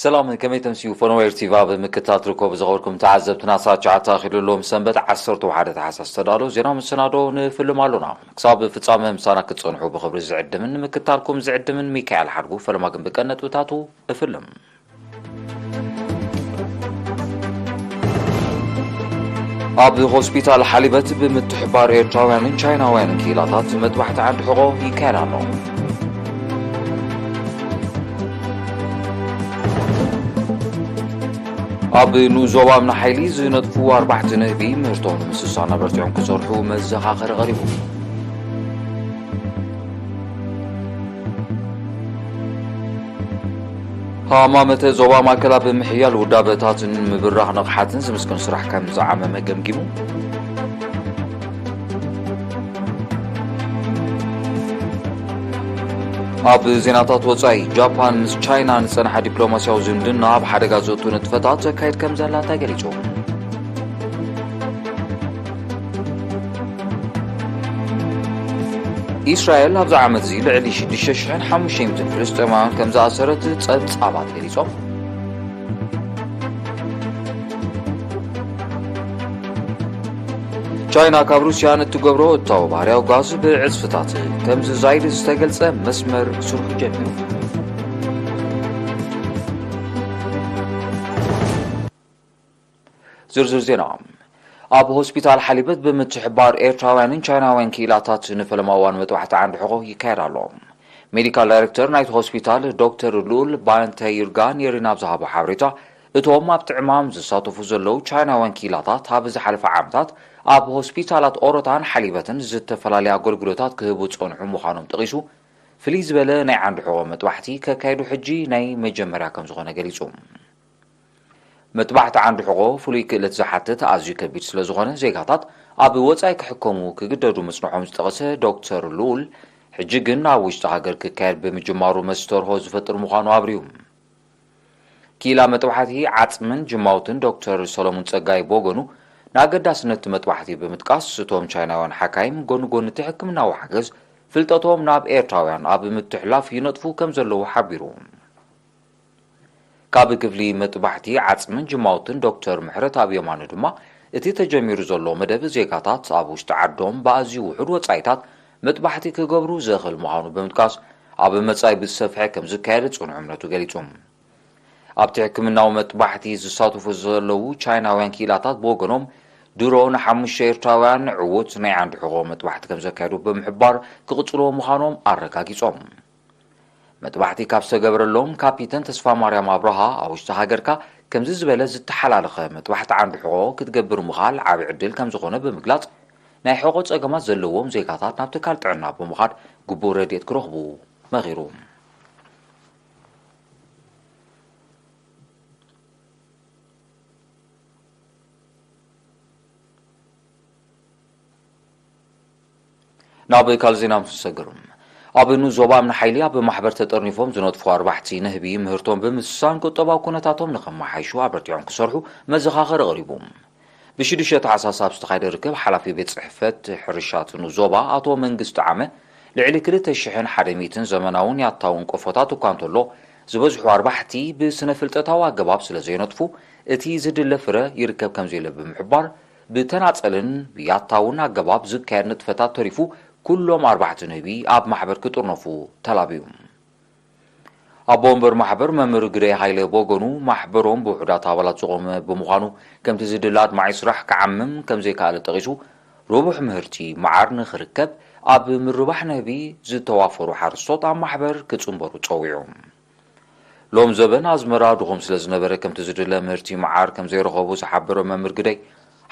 سلام كمي تمسيو فنوير تيفا بمكتات ركوب زغوركم تعزبتنا ساعة خلال اللوم سنبت عصرت وحدة حساس تدالو زينا من سنادو نفلو مالونا كصاب فتصامه مسانا كتصنحو بخبر زعد من مكتالكم زعد من ميكايل حرقو فلما كن بكنت وتاتو افلم اب هوسبيتال حليبت بمتحبار ايرتراوያን ቻይናውያን ኪላታት መጥባሕቲ ዓዲ ሕቆ ይካየድ ኣሎ ኣብ ኑዞባ ምና ሓይሊ ዝነጥፉ 4 ነህቢ ምህርቶም ምስሳና በርቲዖም ክሰርሑ መዘኻኸሪ ቀሪቡ ሃማመተ ዞባ ማእከላ ብምሕያል ውዳበታትን ምብራኽ ነቕሓትን ዝምስክን ስራሕ ከም ዝዓመመ ገምጊሙ ኣብ ዜናታት ወፃኢ ጃፓን ምስ ቻይና ንጸንሐ ዲፕሎማስያዊ ዝምድና ኣብ ሓደጋ ዘእቱ ንጥፈታት ዘካየድ ከም ዘላ ተገሊጹ ኢስራኤል ኣብዚ ዓመት እዚ ልዕሊ 6,500 ፍልስጤማውያን ከም ዝኣሰረት ጸብጻባት ገሊጾም ቻይና ካብ ሩስያ እትገብሮ እታው ባህርያዊ ጋዝ ብዕጽፍታት ከም ዝዛይድ ዝተገልጸ መስመር ስርሑ ጀሚሩ ዝርዝር ዜና ኣብ ሆስፒታል ሓሊበት ብምትሕባር ኤርትራውያንን ቻይናውያን ኪላታት ንፈለማዋን መጥባሕቲ ዓንዲ ሕቆ ይካየድ ኣሎ ሜዲካል ዳይሬክተር ናይቲ ሆስፒታል ዶክተር ሉል ባንተ ይርጋን የሪና ብዝሃቦ ሓበሬታ እቶም ኣብ ጥዕማም ዝሳተፉ ዘለው ቻይናውያን ኪላታት ኣብ ዝሓለፈ ዓመታት ኣብ ሆስፒታላት ኦሮታን ሓሊበትን ዝተፈላለዩ ኣገልግሎታት ክህቡ ጸንሑ ምዃኖም ጠቂሱ ፍልይ ዝበለ ናይ ዓንዲ ሕቆ መጥባሕቲ ከካይዱ ሕጂ ናይ መጀመርያ ከም ዝኾነ ገሊጹ መጥባሕቲ ዓንዲ ሕቆ ፍሉይ ክእለት ዝሓትት ኣዝዩ ከቢድ ስለ ዝኾነ ዜጋታት ኣብ ወጻኢ ክሕከሙ ክግደዱ ምጽንሖም ዝጠቐሰ ዶክተር ሉል ሕጂ ግን ኣብ ውሽጢ ሃገር ክካየድ ብምጅማሩ መስተርሆ ዝፈጥር ምዃኑ ኣብርዩ ኪላ መጥባሕቲ ዓጽምን ጅማውትን ዶክተር ሰሎሞን ጸጋይ ቦገኑ ናገዳስነት መጥባሕቲ ብምጥቃስ እቶም ቻይናውያን ሓካይም ጎንጎን እቲ ሕክምናዊ ሓገዝ ፍልጠቶም ናብ ኤርትራውያን ኣብ ምትሕላፍ ይነጥፉ ከም ዘለዉ ሓቢሩ ካብ ክፍሊ መጥባሕቲ ዓጽምን ጅማውትን ዶክተር ምሕረት ኣብ የማኑ ድማ እቲ ተጀሚሩ ዘሎ መደብ ዜጋታት ኣብ ውሽጢ ዓዶም ብኣዝዩ ውሑድ ወጻኢታት መጥባሕቲ ክገብሩ ዘኽእል ምዃኑ ብምጥቃስ ኣብ መጻኢ ብዝሰፍሐ ከም ዝካየድ ጽኑዕ እምነቱ ገሊጹ ኣብቲ ሕክምናዊ መጥባሕቲ ዝሳተፉ ዘለዉ ቻይናውያን ኪላታት ብወገኖም ድሮ ን5 ኤርትራውያን ዕዉት ናይ ዓንዲ ሕቆ መጥባሕቲ ከም ዘካየዱ ብምሕባር ክቕጽልዎ ምዃኖም ኣረጋጊጾም መጥባሕቲ ካብ ዝተገብረሎም ካፒተን ተስፋ ማርያም ኣብርሃ ኣብ ውሽጢ ሃገርካ ከምዚ ዝበለ ዝተሓላለኸ መጥባሕቲ ዓንዲ ሕቆ ክትገብር ምኻል ዓብዪ ዕድል ከም ዝኾነ ብምግላጽ ናይ ሕቆ ጸገማት ዘለዎም ዜጋታት ናብ ትካል ጥዕና ብምኻድ ግቡእ ረድኤት ክረኽቡ መኺሩ ናብ ካል ዜና ምስሰግሩም ኣብ ኑዞባ ምና ሓይሊ ኣብ ማሕበር ተጠርኒፎም ዝነጥፉ 4 ነህቢ ምህርቶም ብምስሳን ቁጠባዊ ኩነታቶም ንኸመሓይሹ ኣበርቲዖም ክሰርሑ መዘኻኸሪ ቀሪቡ ብ6 ታሕሳስ ኣብ ዝተኻየደ ርክብ ሓላፊ ቤት ጽሕፈት ሕርሻት ኑዞባ ኣቶ መንግስቲ ዓመ ልዕሊ 2,100 ዘመናውን ያታውን ቆፎታት እኳ እንተሎ ዝበዝሑ 4 ብስነ ፍልጠታዊ ኣገባብ ስለ ዘይነጥፉ እቲ ዝድለ ፍረ ይርከብ ከም ዘየለ ብምሕባር ብተናጸልን ያታውን ኣገባብ ዝካየድ ንጥፈታት ተሪፉ ኩሎም 4 ነህቢ ኣብ ማሕበር ክጥርነፉ ተላብዩ ኣብ ወንበር ማሕበር መምህር ግደይ ሃይለ ቦገኑ ማሕበሮም ብውሑዳት ኣባላት ዝቖመ ብምዃኑ ከምቲ ዝድለ ኣድማዒ ስራሕ ክዓምም ከም ዘይከኣለ ጠቒሱ ርቡሕ ምህርቲ መዓር ንኽርከብ ኣብ ምርባሕ ነህቢ ዝተዋፈሩ ሓረስቶት ኣብ ማሕበር ክጽንበሩ ጸዊዑ ሎም ዘበን ኣዝመራ ድኹም ስለ ዝነበረ ከምቲ ዝድለ ምህርቲ መዓር ከም ዘይረኸቡ ዝሓበሮ መምህር ግደይ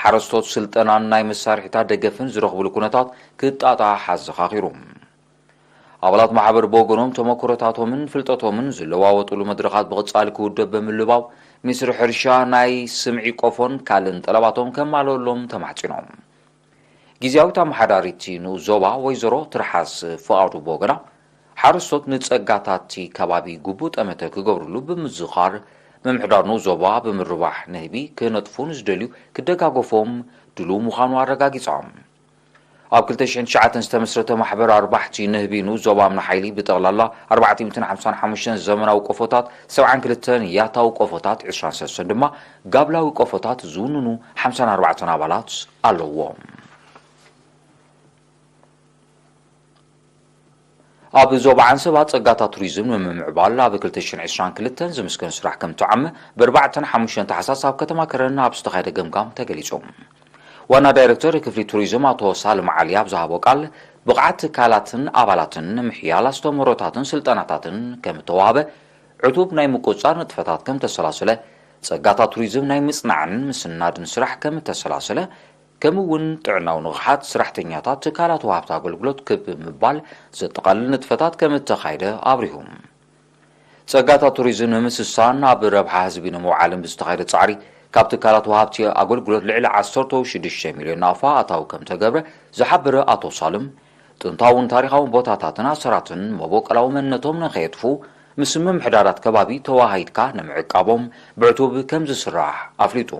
ሓረስቶት ስልጠናን ናይ መሳርሒታት ደገፍን ዝረኽብሉ ኩነታት ክጣጣሕ ኣዘኻኺሩ ኣባላት ማሕበር ብወገኖም ተመክሮታቶምን ፍልጠቶምን ዝለዋወጡሉ መድረኻት ብቕጻሊ ክውደብ ብምልባው ሚኒስትሪ ሕርሻ ናይ ስምዒ ቆፎን ካልእን ጠለባቶም ከማልበሎም ተማሕጺኖም ጊዜያዊት ኣመሓዳሪት ኑዞባ ወይዘሮ ትርሓስ ፍቓዱ ብወገና ሓረስቶት ንጸጋታት ከባቢ ግቡእ ጠመተ ክገብርሉ ብምዝኻር ምምሕዳር ኑዞባ ብምርባሕ ነህቢ ክነጥፉን ዝደልዩ ክደጋገፎም ድሉ ምዃኑ ኣረጋጊጾም ኣብ 2009 ዝተመስረተ ማሕበር ኣርባሕቲ ንህቢ ዞባ ምናሓይሊ ብጠቕላላ 455 ዘመናዊ ቆፎታት 72 ያታዊ ቆፎታት 23 ድማ ጋብላዊ ቆፎታት ዝውንኑ 54 ኣባላት ኣለዎም። ኣብ ዞባ ዓንሰባ ጸጋታት ቱሪዝም ንምምዕባል ኣብ 2022 ዝምስገን ስራሕ ከም ተዓመ ብ4-5 ታሕሳስ ኣብ ከተማ ከረና ኣብ ዝተኻየደ ገምጋም ተገሊጾም። ዋና ዳይሬክተር ክፍሊ ቱሪዝም ኣቶ ሳልም ዓሊ ኣብ ዝሃቦ ቃል ብቕዓት ትካላትን ኣባላትን ንምሕያል ኣስተምህሮታትን ስልጠናታትን ከም ተዋህበ ዕቱብ ናይ ምቁጻር ንጥፈታት ከም ተሰላሰለ ጸጋታት ቱሪዝም ናይ ምጽናዕን ምስናድን ስራሕ ከም ተሰላሰለ ከምውን ጥዕናው ንቕሓት ስራሕተኛታት ትካላት ወሃብቲ ኣገልግሎት ክብ ምባል ዘጠቓልል ንጥፈታት ከም ተኻይደ ኣብሪሁም። ጸጋታት ቱሪዝም ንምስሳን ኣብ ረብሓ ህዝቢ ንምውዓልን ብዝተኻይደ ጻዕሪ ካብ ትካላት ወሃብቲ ኣገልግሎት ልዕሊ 16 ሚልዮን ናፋ ኣታዊ ከም ተገብረ ዝሓበረ ኣቶ ሳልም ጥንታውን ታሪኻውን ቦታታትን ኣሰራትን መቦቀላዊ መንነቶም ንኸየጥፉ ምስ ምምሕዳራት ከባቢ ተዋሃይድካ ንምዕቃቦም ብዕቱብ ከም ዝስራሕ ኣፍሊጡ።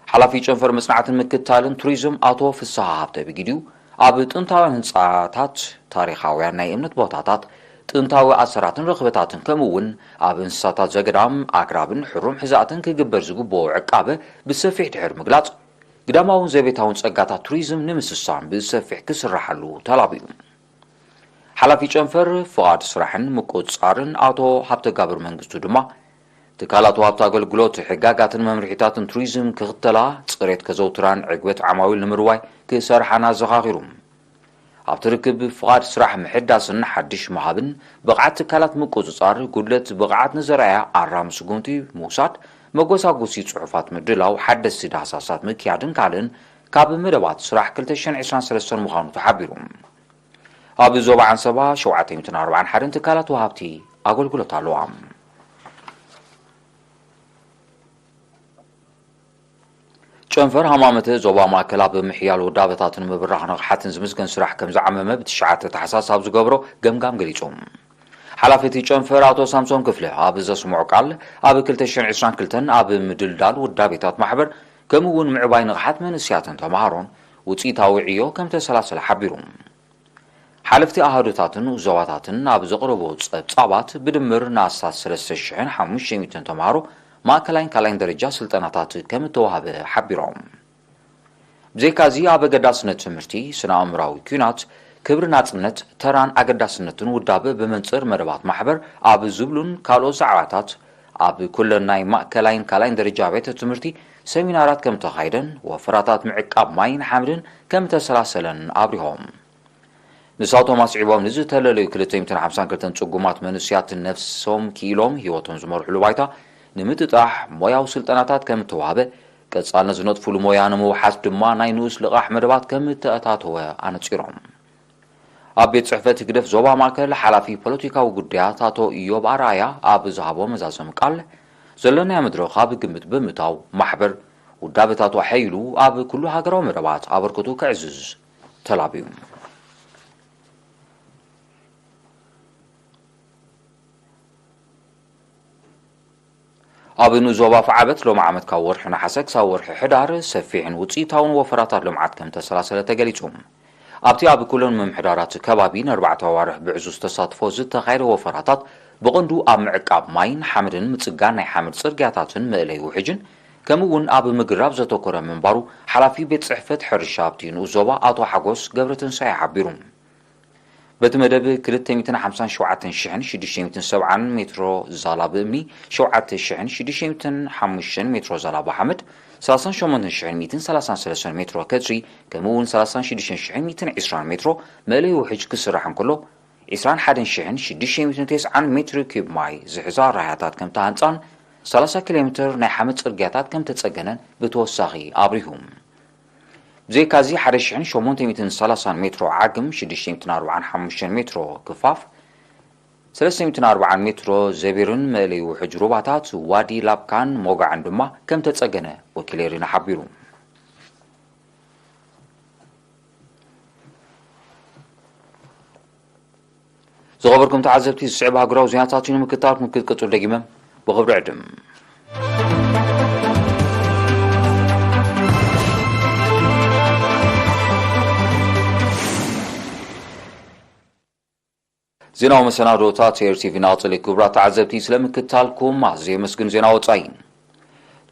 ሓላፊ ጨንፈር መጽናዕትን ምክትታልን ቱሪዝም ኣቶ ፍስሓ ሃብተ ብጊድዩ ኣብ ጥንታውያን ህንጻታት ታሪኻውያን ናይ እምነት ቦታታት ጥንታዊ ኣሰራትን ረኽበታትን ከምውን ኣብ እንስሳታት ዘገዳም ኣግራብን ሕሩም ሕዛእትን ክግበር ዝግብኦ ዕቃበ ብሰፊሕ ድሕር ምግላጽ ግዳማውን ዘቤታውን ጸጋታት ቱሪዝም ንምስሳን ብሰፊሕ ክስራሓሉ ተላቢዩ። ሓላፊ ጨንፈር ፍቓድ ስራሕን ምቁጽጻርን ኣቶ ሃብተ ጋብር መንግስቱ ድማ ትካላት ወሃብቲ ኣገልግሎት ሕጋጋትን መምርሒታትን ቱሪዝም ክኽተላ ጽሬት ከዘውትራን ዕግበት ዓማዊል ንምርዋይ ክሰርሓና ዘኻኺሩ። ኣብ ትርክብ ፍቓድ ስራሕ ምሕዳስን ሓድሽ መሃብን ብቕዓት ትካላት ምቁጽጻር ጉድለት ብቕዓት ንዘርኣያ ኣራም ስጉምቲ ምውሳድ መጎሳጎሲ ጽሑፋት ምድላው ሓደስቲ ዳህሳሳት ምክያድን ካልእን ካብ መደባት ስራሕ 2023 ምዃኑ ተሓቢሩ። ኣብ ዞባ ዓንሰባ 741 ትካላት ወሃብቲ ኣገልግሎት ኣለዋ። ጨንፈር ሃማመተ ዞባ ማእከል ኣብ ምሕያል ውዳበታትን ምብራኽ ንቕሓትን ዝምስገን ስራሕ ከም ዝዓመመ ብ9 ታሕሳስ ኣብ ዝገብሮ ገምጋም ገሊጾም። ሓላፊ ጨንፈር ኣቶ ሳምሶን ክፍለ ኣብ ዘስምዑ ቃል ኣብ 2022 ኣብ ምድልዳል ውዳቤታት ማሕበር ከምውን ምዕባይ ንቕሓት መንእስያትን ተምሃሮን ውፅኢታዊ ዕዮ ከም ተሰላሰለ ሓቢሩ። ሓለፍቲ ኣሃዶታትን ዞባታትን ኣብ ዘቕረቦ ጸብጻባት ብድምር ንኣሳት 3500 ተምሃሮ ማእከላይን ካልኣይን ደረጃ ስልጠናታት ከም ተዋህበ ሓቢሮም። ብዘይካዚ ኣብ ኣገዳስነት ትምህርቲ ስነ ኣእምራዊ ኩናት ክብሪ ናጽነት ተራን ኣገዳስነትን ውዳበ ብመንጽር መደባት ማሕበር ኣብ ዝብሉን ካልኦት ዛዕባታት ኣብ ኩለን ናይ ማእከላይን ካልኣይን ደረጃ ቤተ ትምህርቲ ሰሚናራት ከም ተኻይደን ወፍራታት ምዕቃብ ማይን ሓምድን ከም ተሰላሰለን ኣብሪሆም። ንሳቶም ኣስዒቦም ንዝተለለዩ 252 ጽጉማት መንእስያትን ነፍሶም ክኢሎም ህይወቶም ዝመርሕሉ ባይታ ንምጥጣሕ ሞያዊ ስልጠናታት ከም ተዋህበ ቀጻልነት ዝነጥፍሉ ሞያ ንምውሓዝ ድማ ናይ ንኡስ ልቓሕ መደባት ከም ተኣታተወ ኣነጺሮም። ኣብ ቤት ጽሕፈት ግደፍ ዞባ ማእከል ሓላፊ ፖለቲካዊ ጉዳያት ኣቶ ኢዮብ ኣርኣያ ኣብ ዝሃቦ መዛዘም ቃል ዘለናይ መድረኽ ኣብ ግምት ብምእታው ማሕበር ውዳበታቱ ሓይሉ ኣብ ኩሉ ሃገራዊ መደባት ኣበርክቱ ክዕዝዝ ተላቢዩ። ኣብ ዞባ ፍዓበት ሎም ዓመት ካብ ወርሒ ነሓሰ ክሳብ ወርሒ ሕዳር ሰፊሕን ውፅኢታውን ወፈራታት ልምዓት ከም ተሰላሰለ ተገሊጹ። ኣብቲ ኣብ ኩለን ምምሕዳራት ከባቢ ን4 ኣዋርሕ ብዕዙዝ ተሳትፎ ዝተኻየደ ወፈራታት ብቐንዱ ኣብ ምዕቃብ ማይን ሓመድን ምጽጋን ናይ ሓመድ ጽርግያታትን ምእለይ ውሕጅን ከምውን ኣብ ምግራብ ዘተኮረ ምንባሩ ሓላፊ ቤት ጽሕፈት ሕርሻ ኣብቲ ንኡስ ዞባ ኣቶ ሓጎስ ገብረትንሳኤ ሓቢሩ። በቲ መደብ 257,670 ሜትሮ ዛላ ብእምኒ 7,605 ሜትሮ ዛላ ብሓመድ 38,133 ሜትሮ ከጽሪ ከምውን 36,120 ሜትሮ መእለይ ውሕጅ ክስራሕ እንከሎ 21,690 ሜትሮ ኪዩብ ማይ ዝሕዛ ራያታት ከም ተሃንጻን 30 ኪሎ ሜትር ናይ ሓመድ ጽርግያታት ከም ተጸገነን ብተወሳኺ ኣብሪሁም። ብዘይካዚ 1,830 ሜትሮ ዓግም 645 ሜትሮ ክፋፍ 340 ሜትሮ ዘቢርን መእለይ ውሕጅ ሩባታት ዋዲ ላብካን ሞጋዕን ድማ ከም ተጸገነ ወኪሌሪና ሓቢሩ። ዝኸበርኩም ተዓዘብቲ ዝስዕብ ሃገራዊ ዜናታት ንምክትታል ክትቅጽሉ ደጊመ ብኽብሪ ዕድም زيناو مسنادوتات تي في ناطل كبرى تعزبتي سلمكتالكم زي مسكن زيناو وصاين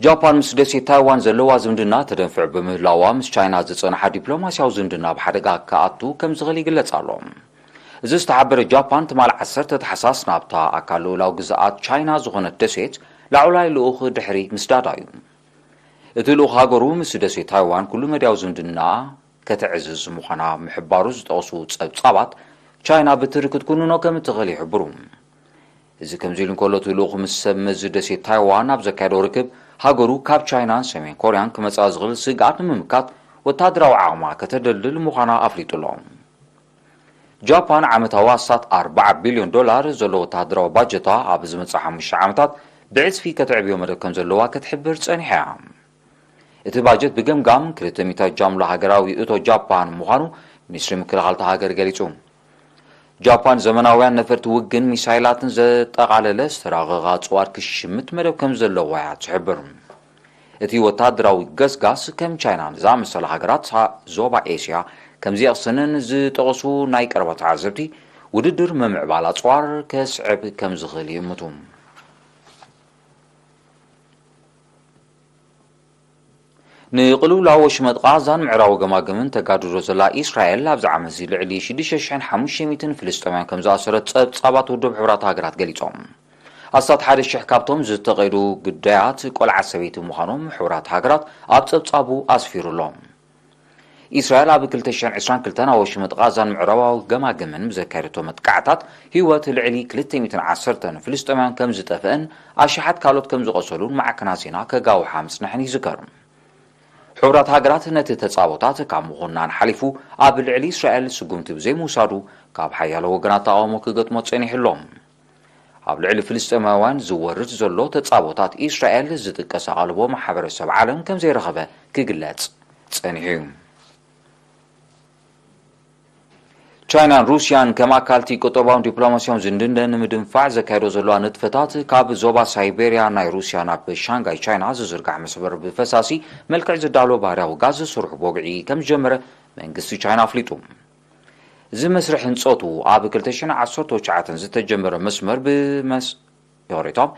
جابان مس دسي تايوان زلوا زمدنا تدنفع بمهلاوا مس تشاينا زصنح دبلوماسياو زمدنا بحدقا كاتو كم زغلي يقلصالهم እዚ ዝተሓበረ ጃፓን ትማል 10 ተሓሳስ ናብታ ኣካል ሉላው ግዛኣት ቻይና ዝኾነት ደሴት ላዕላይ ልኡኽ ድሕሪ ምስዳዳ እዩ እቲ ልኡኽ ሃገሩ ምስ ደሴት ታይዋን ኩሉ መድያው ዝምድና ከተዕዝዝ ምዃና ምሕባሩ ዝጠቕሱ ጸብጻባት ቻይና ብትሪ ክትኩንኖ ከም እትኽእል ይሕብሩ እዚ ከምዚ ኢሉ እንከሎ እቲ ልኡኽ ምስ ሰብ መዚ ደሴት ታይዋን ኣብ ዘካየዶ ርክብ ሃገሩ ካብ ቻይናን ሰሜን ኮርያን ክመጽእ ዝኽእል ስግኣት ንምምካት ወታደራዊ ዓቕማ ከተደልድል ምዃና ኣፍሊጡሎም ጃፓን ዓመታዊ ኣሳት 4 ቢልዮን ዶላር ዘለዎ ወታደራዊ ባጀታ ኣብ ዝመጽእ 5 ዓመታት ብዕጽፊ ከተዕብዮ መደብ ከም ዘለዋ ክትሕብር ጸኒሓ እቲ ባጀት ብገምጋም 200 ጃምላ ሃገራዊ እቶ ጃፓን ምዃኑ ሚኒስትሪ ምክልኻል ሃገር ገሊጹ ጃፓን ዘመናውያን ነፈርቲ ውግን ሚሳይላትን ዘጠቓለለ ዝተራቐቐ ጽዋር ክሽምት መደብ ከም ዘለዋ ትሕብር እቲ ወታደራዊ ገስጋስ ከም ቻይናን ዝኣመሰለ ሃገራት ዞባ ኤስያ ከምዚ ኣኽሰነን ዝጠቕሱ ናይ ቀረባት ዓዘብቲ ውድድር መምዕባል ኣጽዋር ከስዕብ ከም ዝኽእል ይምቱ ንቕልውላው ወሽመጥ ጋዛን ምዕራብ ገማግምን ተጋድሎ ዘላ እስራኤል ኣብ ዝዓመት ልዕሊ 6500 ፍልስጤማውያን ከም ዝኣሰረት ጸብጻባት ውድብ ሕብራት ሃገራት ገሊጾም ኣሳት 1000 ካብቶም ዝተቐይዱ ግዳያት ቆልዓ ሰበይቲ ምዃኖም ሕብራት ሃገራት ኣብ ጸብጻቡ ኣስፊሩሎም እስራኤል ኣብ 2022 ወሽመጥ ጋዛን ምዕራባዊ ገማግምን ብዘካየደቶ መጥቃዕታት ህይወት ልዕሊ 210 ፍልስጤማውያን ከም ዝጠፍአን ኣሽሓት ካልኦት ከም ዝቆሰሉን ማዕከናት ዜና ከጋውሓ ምጽናሕን ይዝከር ሕብራት ሃገራት ነቲ ተጻቦታት ካብ ምኹናን ሓሊፉ ኣብ ልዕሊ እስራኤል ስጉምቲ ብዘይምውሳዱ ካብ ሓያሎ ወገናት ተቃውሞ ክገጥሞ ጸኒሕሎም ኣብ ልዕሊ ፍልስጤማውያን ዝወርድ ዘሎ ተጻቦታት እስራኤል ዝጥቀሰ ቃልቦ ማሕበረሰብ ዓለም ከም ዘይረኸበ ክግለጽ ጸኒሑ ቻይናን ሩስያን ከም ኣካልቲ ቁጠባውን ዲፕሎማስያውን ዝንድንደን ንምድንፋዕ ዘካየዶ ዘለዋ ንጥፈታት ካብ ዞባ ሳይቤርያ ናይ ሩስያ ናብ ሻንጋይ ቻይና ዝዝርጋሕ መስመር ብፈሳሲ መልክዕ ዝዳሎ ባህርያዊ ጋዝ ስሩሕ ቦግዒ ከም ዝጀመረ መንግስቲ ቻይና ኣፍሊጡ እዚ መስርሕ ህንፀቱ ኣብ 2019 ዝተጀመረ መስመር ብመስሪቶም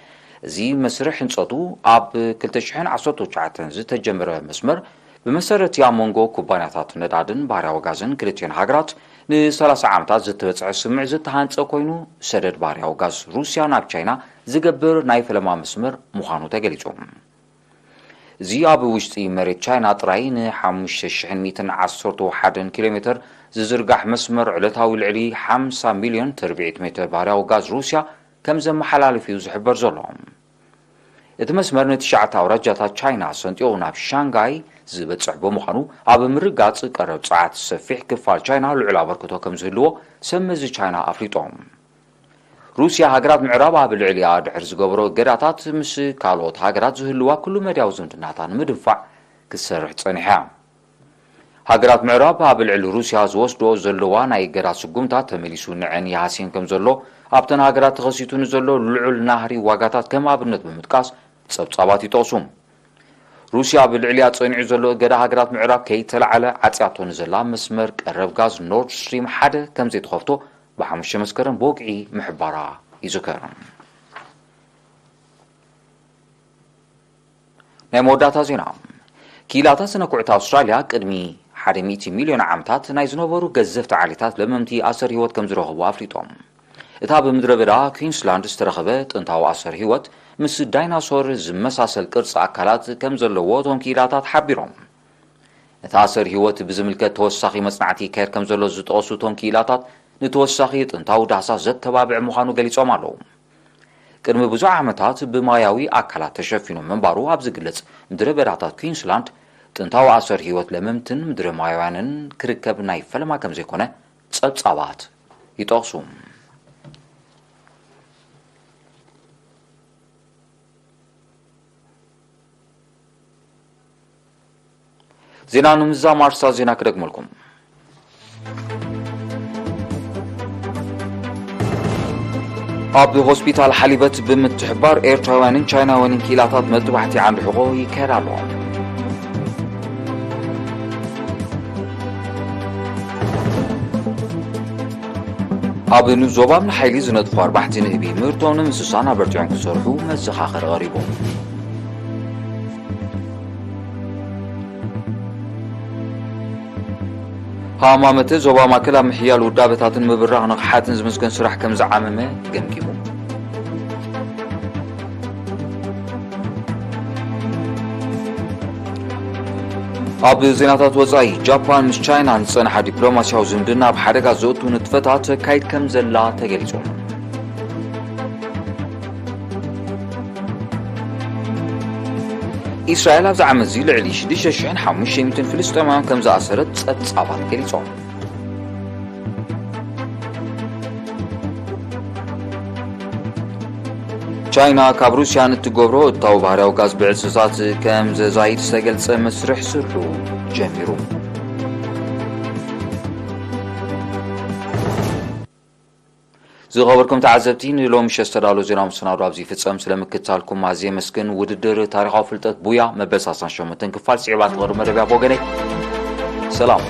እዚ መስርሕ ህንፀቱ ኣብ 2019 ዝተጀመረ መስመር بمسارة يامونغو كوبانياتات ندادن بارياو غازن كليتين هاغرات ن30 ዓመታት ዝተበጽሐ ስምዕ ዝተሃንጸ ኮይኑ ሰደድ ባርያው ጋዝ ሩስያ ናብ ቻይና ዝገብር ናይ ፈለማ መስመር ምዃኑ ተገሊጹ እዚ ኣብ ውሽጢ መሬት ቻይና ጥራይ ን5111 ኪሎ ሜትር ዝዝርጋሕ መስመር ዕለታዊ ልዕሊ 50 ሚልዮን ተርቢዒት ሜትር ባርያው ጋዝ ሩስያ ከም ዘመሓላልፍ እዩ ዝሕበር ዘሎ እቲ መስመር ንትሽዓተ ኣውራጃታት ቻይና ሰንጢዮ ናብ ሻንጋይ ዝበጽሕ ብምዃኑ ኣብ ምርጋጽ ቀረብ ጸዓት ሰፊሕ ክፋል ቻይና ልዑል ኣበርክቶ ከም ዝህልዎ ሰመዚ ቻይና ኣፍሊጦም ሩስያ ሃገራት ምዕራብ ኣብ ልዕሊኣ ድሕሪ ዝገብሮ እገዳታት ምስ ካልኦት ሃገራት ዝህልዋ ኩሉ መድያዊ ዝምድናታ ንምድንፋዕ ክሰርሕ ጸኒሓ ሃገራት ምዕራብ ኣብ ልዕሊ ሩስያ ዝወስዶ ዘለዋ ናይ እገዳት ስጉምታት ተመሊሱ ንዕን ይሃስን ከም ዘሎ ኣብተን ሃገራት ተኸሲቱ ንዘሎ ልዑል ናህሪ ዋጋታት ከም ኣብነት ብምጥቃስ ጸብጻባት ይጠቕሱ ሩስያ ብልዕሊያ ጸኒዑ ዘሎ እገዳ ሃገራት ምዕራብ ከይተላዓለ ዓጽያቶ ንዘላ መስመር ቀረብ ጋዝ ኖርድ ስትሪም 1 ከም ዘይተኸፍቶ ብ5 መስከረም ቦግዒ ምሕባራ ይዝከር ናይ መወዳእታ ዜና ኪላታት ስነ-ኩዕቲ ኣውስትራልያ ቅድሚ 100 ሚልዮን ዓመታት ናይ ዝነበሩ ገዘፍቲ ዓሌታት ለመምቲ ኣሰር ህይወት ከም ዝረኸቡ ኣፍሊጦም እታ ብምድረ በዳ ኩዊንስላንድ ዝተረኸበ ጥንታዊ ኣሰር ህይወት ምስ ዳይናሶር ዝመሳሰል ቅርጽ ኣካላት ከም ዘለዎ እቶም ኪላታት ሓቢሮም እታ ኣሰር ህይወት ብዝምልከት ተወሳኺ መጽናዕቲ ይካየድ ከም ዘሎ ዝጠቐሱ እቶም ኪላታት ንተወሳኺ ጥንታዊ ዳህሳስ ዘተባብዕ ምዃኑ ገሊጾም ኣለዉ ቅድሚ ብዙሕ ዓመታት ብማያዊ ኣካላት ተሸፊኖም ምንባሩ ኣብ ዝግለጽ ምድረ በዳታት ኩዊንስላንድ ጥንታዊ ኣሰር ህይወት ለመምትን ምድረ ማያውያንን ክርከብ ናይ ፈለማ ከም ዘይኮነ ጸብጻባት ይጠቕሱ ዜና ንምዛም ማርሳ ዜና ክደግመልኩም ኣብ ሆስፒታል ሓሊበት ብምትሕባር ኤርትራውያንን ቻይናውያንን ኪላታት መጥባሕቲ ዓንዲ ሕቆ ይካየድ ኣሎ أبنو زوبام نحيلي زنطفو 4 نهبي مهرتهم نمسسان أبرتيعون كسرحو مزخاخر غريبهم هامامته زوبام كلا محيال ودابتاتن مبرغ نقحاتن زمسكن سرح كم زعاممه جمكيمو ኣብ ዜናታት ወፃኢ ጃፓን ምስ ቻይና ንፀንሐ ዲፕሎማስያዊ ዝምድና ብሓደጋ ዘእቱ ንጥፈታት ተካይድ ከም ዘላ ተገሊጹ እስራኤል ኣብዚ ዓመት እዚ ልዕሊ 6500 ፍልስጤማውያን ከም ዝኣሰረት ጸብጻባት ገሊጾም ቻይና ካብ ሩስያ ንትገብሮ እታዊ ባህርያዊ ጋዝ ብዕፅታት ከም ዘዛይድ ዝተገልጸ መስርሕ ስርሑ ጀሚሩ ዝኸበርኩም ተዓዘብቲ ንሎሚ ሸስተዳሎ ዜና ምስናዱ ኣብዚ ፍጸም ስለምክትታልኩም ኣዝየ መስግን ውድድር ታሪኻዊ ፍልጠት ቡያ መበል 38 ክፋል ጽዕባት ቅርብ መደብያ ቦገነይ ሰላም